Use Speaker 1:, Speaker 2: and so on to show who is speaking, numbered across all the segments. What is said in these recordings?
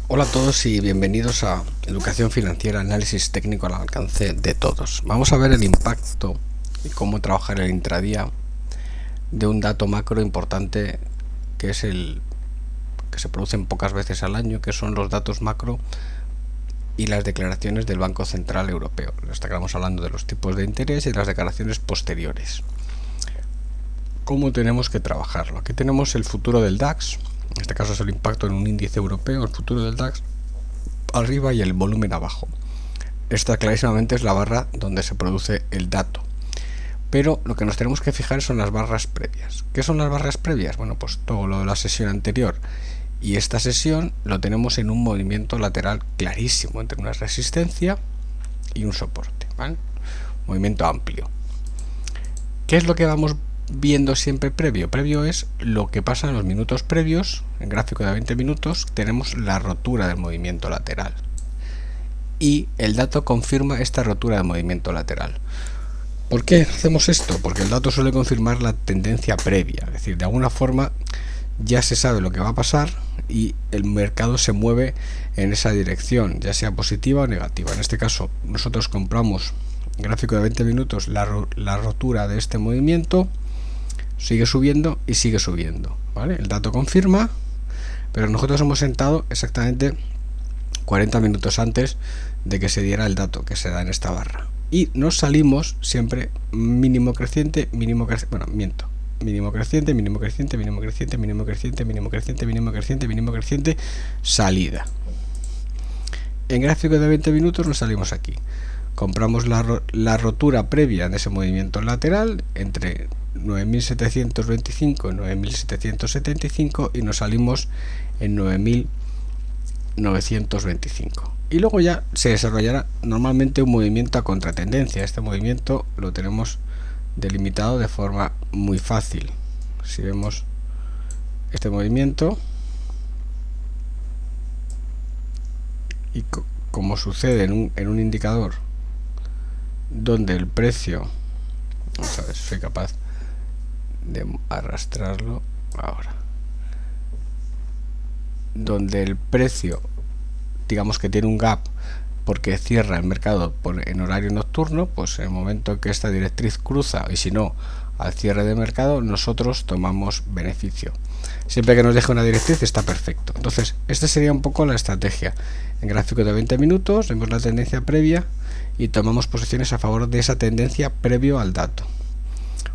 Speaker 1: Hola a todos y bienvenidos a Educación Financiera, análisis técnico al alcance de todos. Vamos a ver el impacto y cómo trabajar el intradía de un dato macro importante que es el que se producen pocas veces al año, que son los datos macro y las declaraciones del Banco Central Europeo. Estamos hablando de los tipos de interés y las declaraciones posteriores. ¿Cómo tenemos que trabajarlo? Aquí tenemos el futuro del DAX, en este caso es el impacto en un índice europeo, el futuro del DAX arriba y el volumen abajo. Esta clarísimamente es la barra donde se produce el dato. Pero lo que nos tenemos que fijar son las barras previas. ¿Qué son las barras previas? Bueno, pues todo lo de la sesión anterior y esta sesión lo tenemos en un movimiento lateral clarísimo entre una resistencia y un soporte, ¿vale? Movimiento amplio. ¿Qué es lo que vamos viendo siempre previo? Previo es lo que pasa en los minutos previos. En gráfico de 20 minutos tenemos la rotura del movimiento lateral y el dato confirma esta rotura de movimiento lateral. ¿Por qué hacemos esto? Porque el dato suele confirmar la tendencia previa, es decir, de alguna forma ya se sabe lo que va a pasar y el mercado se mueve en esa dirección, ya sea positiva o negativa. En este caso nosotros compramos en gráfico de 20 minutos la rotura de este movimiento, sigue subiendo y sigue subiendo, ¿vale? El dato confirma, pero nosotros hemos entrado exactamente 40 minutos antes de que se diera el dato que se da en esta barra y nos salimos siempre mínimo creciente, mínimo creciente, bueno, miento, mínimo creciente, mínimo creciente, mínimo creciente, mínimo creciente, mínimo creciente, mínimo creciente, mínimo creciente, salida. En gráfico de 20 minutos nos salimos aquí, compramos la rotura previa de ese movimiento lateral entre 9.725 y 9.775 y nos salimos en 9.925 y luego ya se desarrollará normalmente un movimiento a contratendencia. Este movimiento lo tenemos delimitado de forma muy fácil. Si vemos este movimiento y como sucede en un indicador donde el precio, vamos a ver si soy capaz de arrastrarlo ahora, donde el precio digamos que tiene un gap porque cierra el mercado en horario nocturno, pues en el momento que esta directriz cruza y si no al cierre de mercado nosotros tomamos beneficio. Siempre que nos deje una directriz está perfecto. Entonces esta sería un poco la estrategia. En gráfico de 20 minutos vemos la tendencia previa y tomamos posiciones a favor de esa tendencia previo al dato.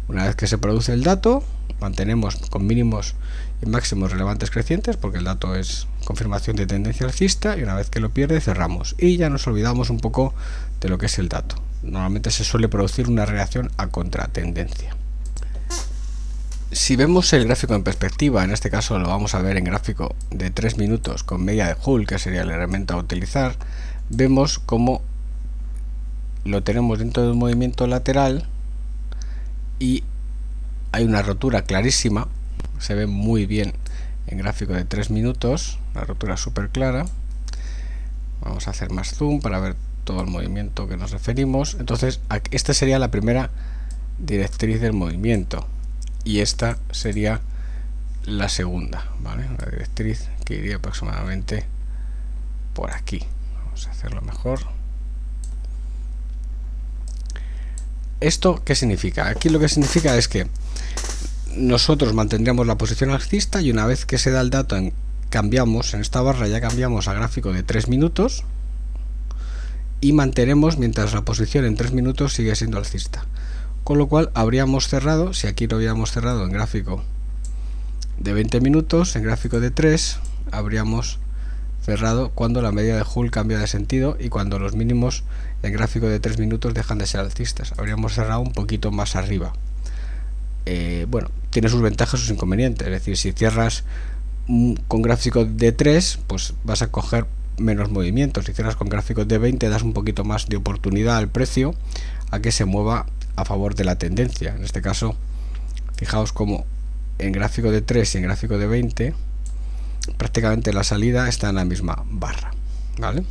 Speaker 1: Una vez que se produce el dato, mantenemos con mínimos y máximos relevantes crecientes porque el dato es confirmación de tendencia alcista y una vez que lo pierde cerramos y ya nos olvidamos un poco de lo que es el dato. Normalmente se suele producir una reacción a contratendencia. Si vemos el gráfico en perspectiva, en este caso lo vamos a ver en gráfico de 3 minutos con media de Hull, que sería el elemento a utilizar, vemos cómo lo tenemos dentro de un movimiento lateral y hay una rotura clarísima, se ve muy bien en gráfico de 3 minutos, la rotura súper clara. Vamos a hacer más zoom para ver todo el movimiento que nos referimos. Entonces esta sería la primera directriz del movimiento y esta sería la segunda, ¿vale? Una directriz que iría aproximadamente por aquí. Vamos a hacerlo mejor. ¿Esto qué significa? Aquí lo que significa es que nosotros mantendríamos la posición alcista y una vez que se da el dato cambiamos en esta barra, ya cambiamos a gráfico de 3 minutos y mantenemos mientras la posición en 3 minutos sigue siendo alcista, con lo cual habríamos cerrado, si aquí lo habíamos cerrado en gráfico de 20 minutos, en gráfico de 3 habríamos cerrado cuando la media de Hull cambia de sentido y cuando los mínimos en gráfico de 3 minutos dejan de ser alcistas, habríamos cerrado un poquito más arriba. Bueno, tiene sus ventajas y sus inconvenientes, es decir, si cierras con gráfico de 3 pues vas a coger menos movimientos, si cierras con gráficos de 20 das un poquito más de oportunidad al precio a que se mueva a favor de la tendencia. En este caso fijaos como en gráfico de 3 y en gráfico de 20 prácticamente la salida está en la misma barra, ¿vale?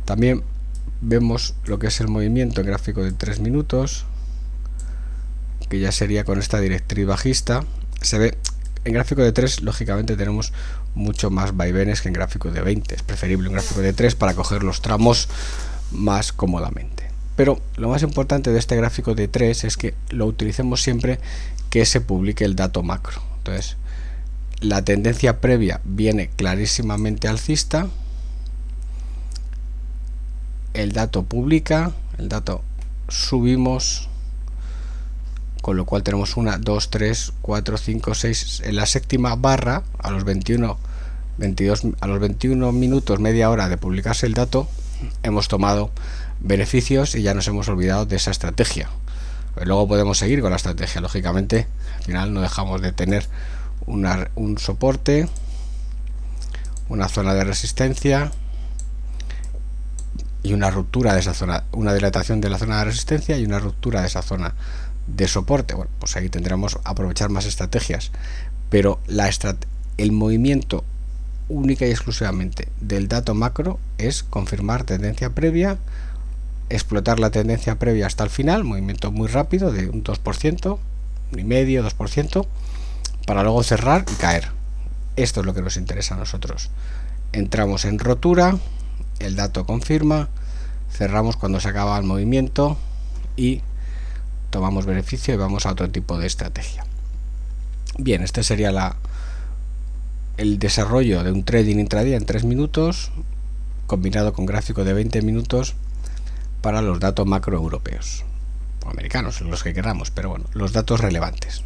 Speaker 1: También vemos lo que es el movimiento en gráfico de 3 minutos, que ya sería con esta directriz bajista. Se ve En gráfico de 3 lógicamente tenemos mucho más vaivenes que en gráfico de 20. Es preferible un gráfico de 3 para coger los tramos más cómodamente. Pero lo más importante de este gráfico de 3 es que lo utilicemos siempre que se publique el dato macro. Entonces, la tendencia previa viene clarísimamente alcista, el dato publica, el dato subimos, con lo cual tenemos 1, 2, 3, 4, 5, 6, en la séptima barra, a los 21 minutos, media hora de publicarse el dato, hemos tomado beneficios y ya nos hemos olvidado de esa estrategia. Luego podemos seguir con la estrategia, lógicamente, al final no dejamos de tener un soporte, una zona de resistencia y una ruptura de esa zona, una dilatación de la zona de resistencia y una ruptura de esa zona de soporte. Bueno, pues ahí tendremos aprovechar más estrategias, pero el movimiento única y exclusivamente del dato macro es confirmar tendencia previa, explotar la tendencia previa hasta el final, movimiento muy rápido de un 2%, 1,5%, 2%, para luego cerrar y caer. Esto es lo que nos interesa a nosotros. Entramos en rotura, el dato confirma, cerramos cuando se acaba el movimiento y tomamos beneficio y vamos a otro tipo de estrategia. Bien, este sería el desarrollo de un trading intradía en 3 minutos combinado con gráfico de 20 minutos para los datos macro europeos o americanos, los que queramos, pero bueno, los datos relevantes.